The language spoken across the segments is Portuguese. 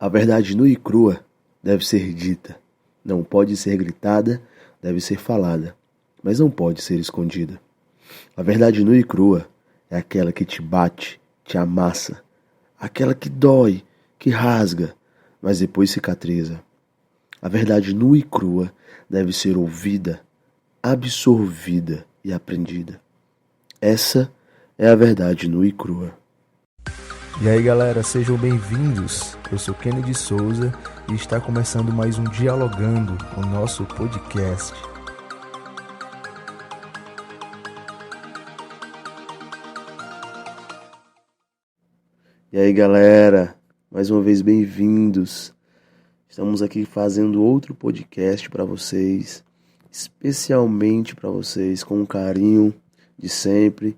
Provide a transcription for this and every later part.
A verdade nua e crua deve ser dita. Não pode ser gritada, deve ser falada, mas não pode ser escondida. A verdade nua e crua é aquela que te bate, te amassa, aquela que dói, que rasga, mas depois cicatriza. A verdade nua e crua deve ser ouvida, absorvida e aprendida. Essa é a verdade nua e crua. E aí galera, sejam bem-vindos. Eu sou Kennedy Souza e está começando mais um Dialogando, o nosso podcast. E aí galera, mais uma vez bem-vindos. Estamos aqui fazendo outro podcast para vocês, especialmente para vocês, com o carinho de sempre,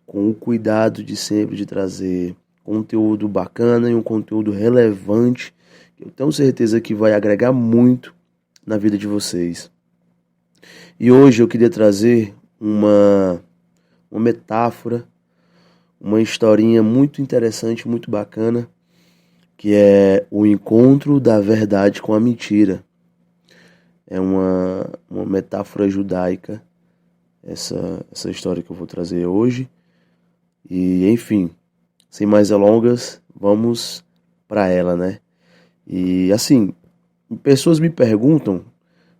com o cuidado de sempre de trazer conteúdo bacana e um conteúdo relevante, que eu tenho certeza que vai agregar muito na vida de vocês. E hoje eu queria trazer uma metáfora, uma historinha muito interessante, muito bacana, que é o encontro da verdade com a mentira. É uma metáfora judaica, essa história que eu vou trazer hoje. E, enfim, sem mais delongas, vamos para ela, né? E, assim, pessoas me perguntam,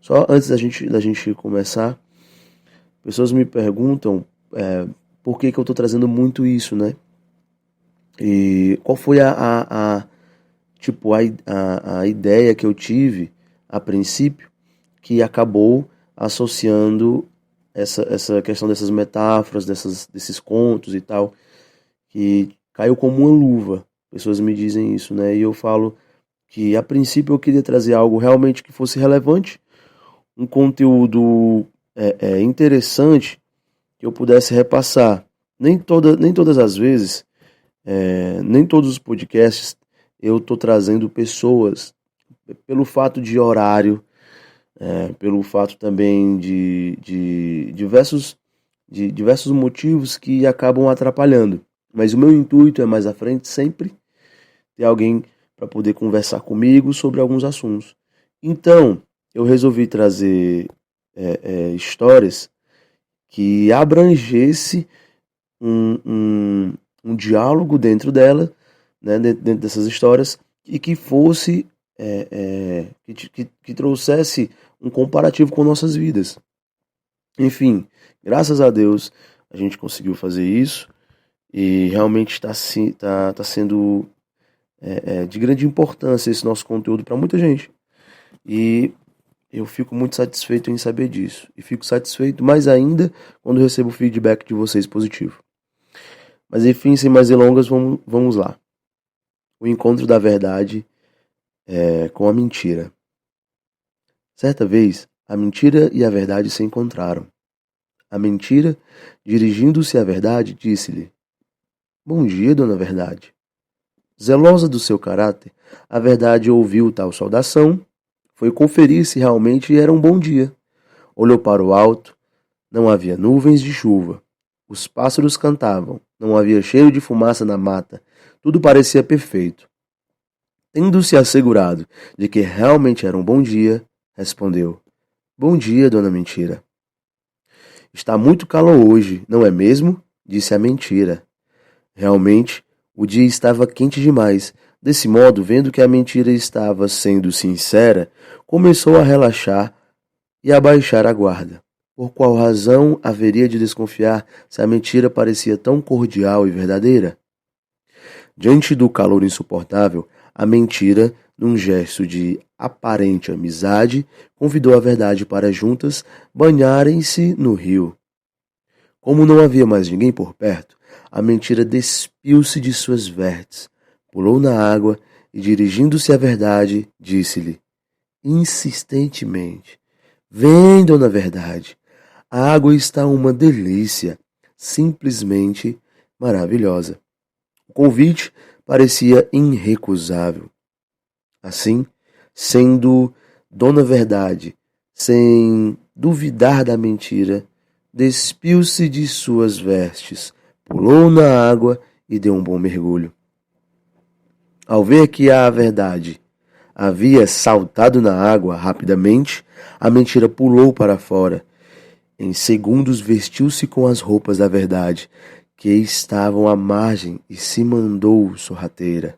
só antes da gente começar, pessoas me perguntam por que eu tô trazendo muito isso, né? E qual foi a ideia que eu tive a princípio, que acabou associando essa questão dessas metáforas, desses contos e tal, que caiu como uma luva. Pessoas me dizem isso, né? E eu falo que a princípio eu queria trazer algo realmente que fosse relevante, um conteúdo interessante que eu pudesse repassar. Nem todas as vezes, nem todos os podcasts eu estou trazendo pessoas, pelo fato de horário, pelo fato também de diversos motivos que acabam atrapalhando. Mas o meu intuito é mais à frente sempre ter alguém para poder conversar comigo sobre alguns assuntos. Então, eu resolvi trazer histórias que abrangesse um diálogo dentro dela, né, dentro dessas histórias, e que fosse que trouxesse um comparativo com nossas vidas. Enfim, graças a Deus a gente conseguiu fazer isso e realmente está sendo de grande importância esse nosso conteúdo para muita gente. E eu fico muito satisfeito em saber disso. E fico satisfeito mais ainda quando recebo feedback de vocês positivo. Mas enfim, sem mais delongas, vamos lá. O encontro da verdade com a mentira. Certa vez, a mentira e a verdade se encontraram. A mentira, dirigindo-se à verdade, disse-lhe: "Bom dia, dona Verdade." Zelosa do seu caráter, a verdade ouviu tal saudação, foi conferir se realmente era um bom dia. Olhou para o alto, não havia nuvens de chuva. Os pássaros cantavam, não havia cheiro de fumaça na mata, tudo parecia perfeito. Tendo-se assegurado de que realmente era um bom dia, respondeu: "Bom dia, dona Mentira." "Está muito calor hoje, não é mesmo?" disse a mentira. Realmente, o dia estava quente demais. Desse modo, vendo que a mentira estava sendo sincera, começou a relaxar e a baixar a guarda. Por qual razão haveria de desconfiar se a mentira parecia tão cordial e verdadeira? Diante do calor insuportável, a mentira, num gesto de aparente amizade, convidou a verdade para juntas banharem-se no rio. Como não havia mais ninguém por perto, a mentira despiu-se de suas vestes, pulou na água e, dirigindo-se à verdade, disse-lhe, insistentemente: "Vem, dona Verdade, a água está uma delícia, simplesmente maravilhosa." O convite parecia irrecusável. Assim, sendo dona Verdade, sem duvidar da mentira, despiu-se de suas vestes, pulou na água e deu um bom mergulho. Ao ver que a verdade havia saltado na água rapidamente, a mentira pulou para fora. Em segundos vestiu-se com as roupas da verdade, que estavam à margem, e se mandou sorrateira.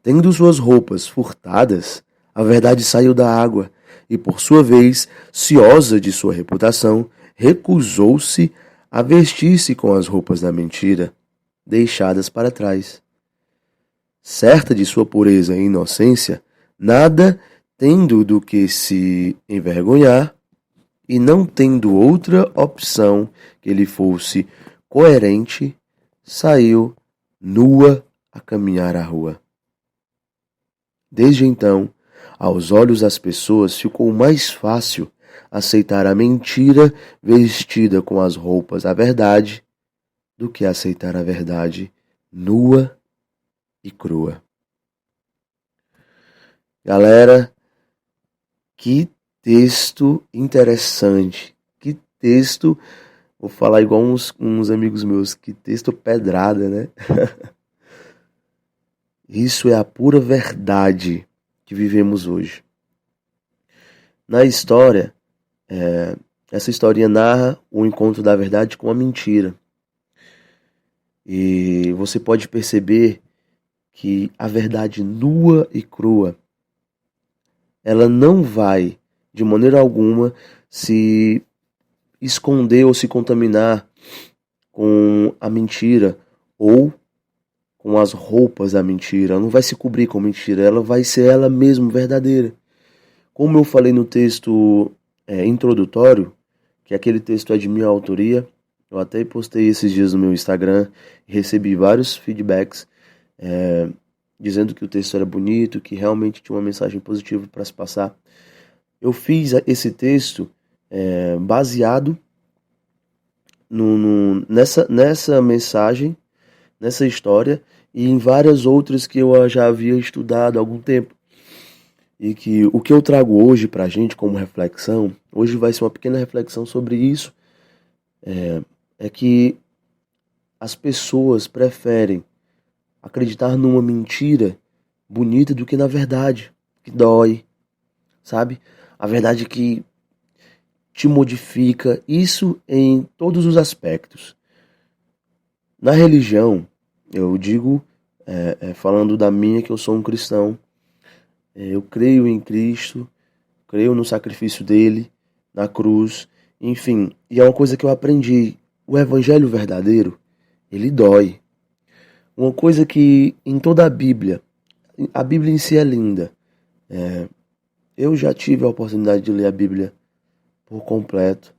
Tendo suas roupas furtadas, a verdade saiu da água, e por sua vez, ciosa de sua reputação, recusou-se a vestir-se com as roupas da mentira, deixadas para trás. Certa de sua pureza e inocência, nada tendo do que se envergonhar, e não tendo outra opção que lhe fosse coerente, saiu nua a caminhar a rua. Desde então, aos olhos das pessoas ficou mais fácil aceitar a mentira vestida com as roupas da verdade do que aceitar a verdade nua e crua. Galera, que texto interessante, que texto, vou falar igual uns amigos meus, que texto pedrada, né? Isso é a pura verdade que vivemos hoje. Na história, essa historinha narra o encontro da verdade com a mentira. E você pode perceber que a verdade nua e crua, ela não vai, de maneira alguma, se esconder ou se contaminar com a mentira ou com as roupas da mentira. Ela não vai se cobrir com mentira, ela vai ser ela mesma verdadeira. Como eu falei no texto introdutório, que aquele texto é de minha autoria, eu até postei esses dias no meu Instagram e recebi vários feedbacks dizendo que o texto era bonito, que realmente tinha uma mensagem positiva para se passar. Eu fiz esse texto baseado nessa mensagem, nessa história e em várias outras que eu já havia estudado há algum tempo. E que o que eu trago hoje pra gente como reflexão, hoje vai ser uma pequena reflexão sobre isso, é que as pessoas preferem acreditar numa mentira bonita do que na verdade, que dói, sabe? A verdade que te modifica, isso em todos os aspectos. Na religião, eu digo, falando da minha, que eu sou um cristão, eu creio em Cristo, creio no sacrifício dele, na cruz, enfim. E é uma coisa que eu aprendi. O evangelho verdadeiro, ele dói. Uma coisa que em toda a Bíblia em si é linda. Eu já tive a oportunidade de ler a Bíblia por completo.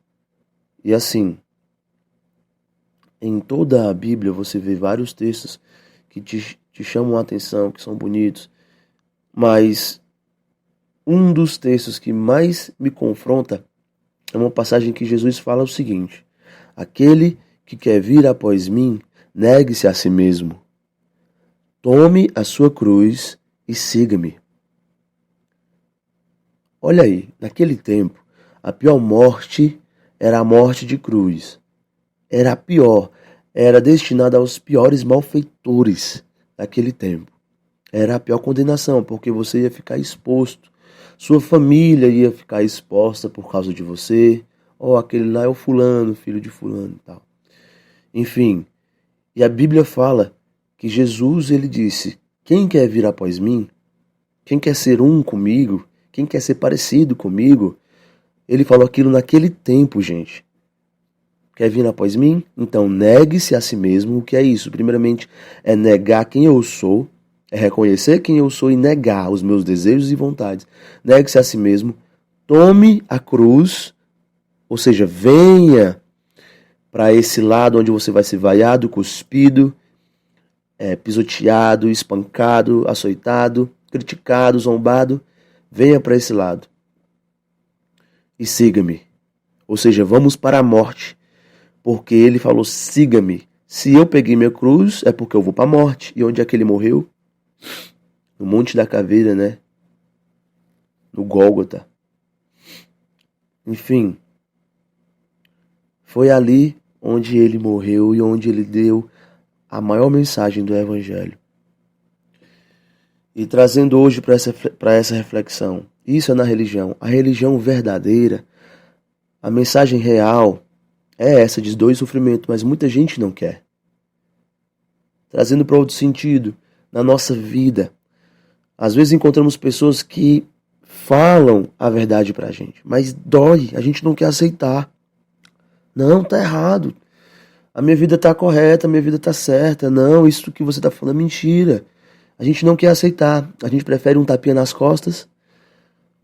E assim, em toda a Bíblia você vê vários textos que te chamam a atenção, que são bonitos. Mas um dos textos que mais me confronta é uma passagem que Jesus fala o seguinte: aquele que quer vir após mim, negue-se a si mesmo. Tome a sua cruz e siga-me. Olha aí, naquele tempo, a pior morte era a morte de cruz. Era a pior, era destinada aos piores malfeitores daquele tempo. Era a pior condenação, porque você ia ficar exposto. Sua família ia ficar exposta por causa de você. Aquele lá é o fulano, filho de fulano e tal. Enfim, e a Bíblia fala que Jesus, ele disse: quem quer vir após mim, quem quer ser um comigo, quem quer ser parecido comigo, ele falou aquilo naquele tempo, gente. Quer vir após mim? Então negue-se a si mesmo. O que é isso? Primeiramente, é negar quem eu sou, é reconhecer quem eu sou e negar os meus desejos e vontades. Negue-se a si mesmo, tome a cruz, ou seja, venha para esse lado onde você vai ser vaiado, cuspido, pisoteado, espancado, açoitado, criticado, zombado. Venha para esse lado e siga-me. Ou seja, vamos para a morte, porque ele falou: siga-me. Se eu peguei minha cruz, é porque eu vou para a morte. E onde é que ele morreu? No Monte da Caveira, né? No Gólgota. Enfim, foi ali onde ele morreu e onde ele deu a maior mensagem do Evangelho. E trazendo hoje para essa reflexão, isso é na religião. A religião verdadeira, a mensagem real é essa de dor e sofrimento, mas muita gente não quer. Trazendo para outro sentido, na nossa vida, às vezes encontramos pessoas que falam a verdade pra gente, mas dói, a gente não quer aceitar. Não, tá errado. A minha vida tá correta, a minha vida tá certa. Não, isso que você tá falando é mentira. A gente não quer aceitar. A gente prefere um tapinha nas costas,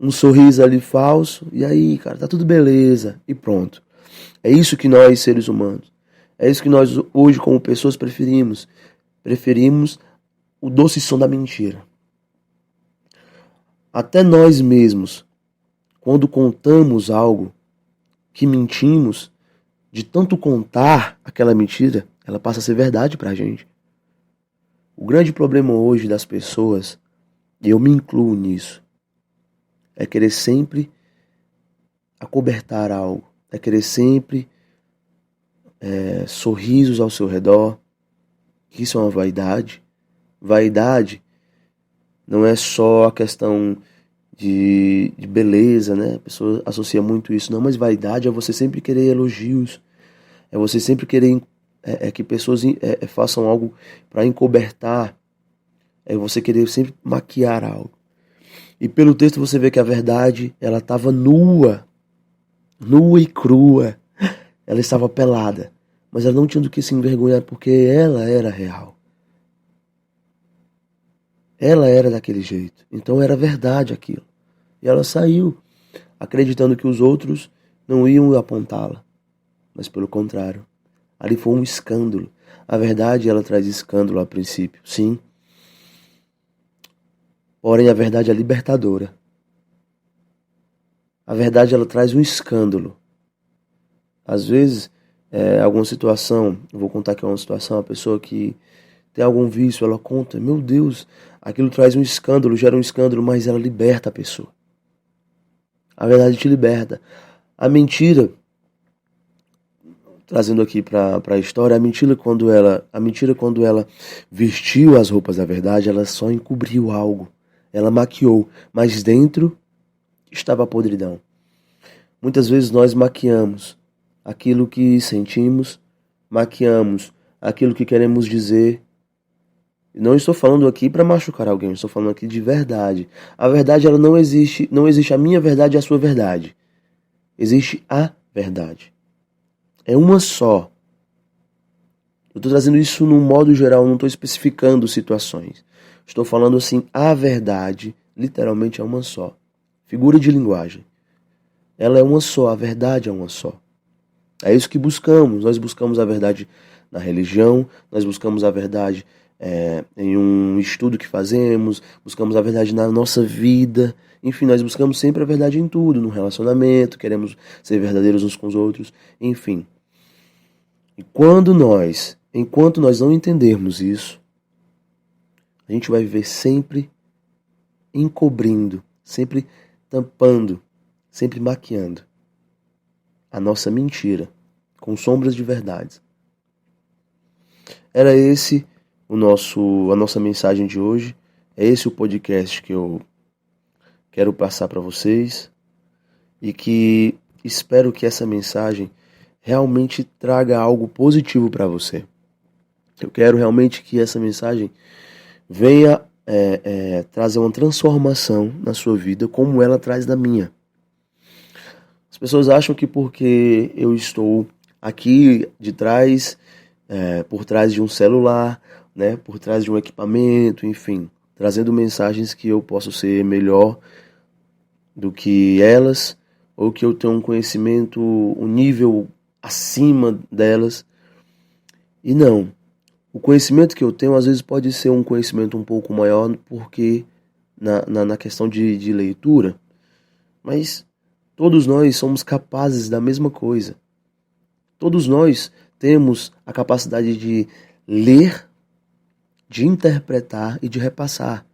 um sorriso ali falso, e aí, cara, tá tudo beleza, e pronto. É isso que nós, seres humanos, é isso que nós hoje como pessoas preferimos. Preferimos o doce som da mentira. Até nós mesmos, quando contamos algo que mentimos, de tanto contar aquela mentira, ela passa a ser verdade pra gente. O grande problema hoje das pessoas, e eu me incluo nisso, é querer sempre acobertar algo, é querer sempre sorrisos ao seu redor. Isso é uma vaidade. Vaidade não é só a questão de beleza, né? A pessoa associa muito isso. Não, mas vaidade é você sempre querer elogios. É você sempre querer que pessoas façam algo para encobertar. É você querer sempre maquiar algo. E pelo texto você vê que a verdade, ela estava nua. Nua e crua. Ela estava pelada. Mas ela não tinha do que se envergonhar porque ela era real. Ela era daquele jeito. Então era verdade aquilo. E ela saiu, acreditando que os outros não iam apontá-la. Mas pelo contrário, ali foi um escândalo. A verdade, ela traz escândalo a princípio, sim. Porém, a verdade é libertadora. A verdade, ela traz um escândalo. Às vezes, alguma situação, eu vou contar aqui uma situação, a pessoa que tem algum vício, ela conta, meu Deus, aquilo traz um escândalo, gera um escândalo, mas ela liberta a pessoa. A verdade te liberta. A mentira, trazendo aqui para a história, a mentira quando ela vestiu as roupas da verdade, ela só encobriu algo, ela maquiou, mas dentro estava a podridão. Muitas vezes nós maquiamos aquilo que sentimos, maquiamos aquilo que queremos dizer. Não estou falando aqui para machucar alguém, estou falando aqui de verdade. A verdade, ela não existe a minha verdade e a sua verdade. Existe a verdade. É uma só. Eu estou trazendo isso num modo geral, não estou especificando situações. Estou falando assim, a verdade, literalmente é uma só. Figura de linguagem. Ela é uma só, a verdade é uma só. É isso que buscamos. Nós buscamos a verdade na religião, nós buscamos a verdade em um estudo que fazemos, buscamos a verdade na nossa vida. Enfim, nós buscamos sempre a verdade em tudo, no relacionamento, queremos ser verdadeiros uns com os outros, enfim. E enquanto nós não entendermos isso, a gente vai viver sempre encobrindo, sempre tampando, sempre maquiando a nossa mentira com sombras de verdades. Era esse a nossa mensagem de hoje. É esse o podcast que eu quero passar para vocês e que espero que essa mensagem realmente traga algo positivo para você. Eu quero realmente que essa mensagem venha trazer uma transformação na sua vida como ela traz na minha. As pessoas acham que porque eu estou aqui de trás, por trás de um celular, né, por trás de um equipamento, enfim, trazendo mensagens que eu posso ser melhor do que elas, ou que eu tenho um conhecimento, um nível acima delas. E não. O conhecimento que eu tenho às vezes pode ser um conhecimento um pouco maior, porque na questão de leitura, mas todos nós somos capazes da mesma coisa. Todos nós temos a capacidade de ler, de interpretar e de repassar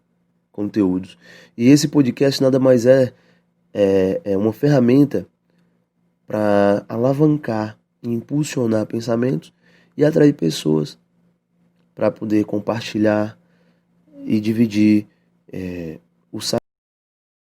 conteúdos. E esse podcast nada mais é uma ferramenta para alavancar e impulsionar pensamentos e atrair pessoas para poder compartilhar e dividir O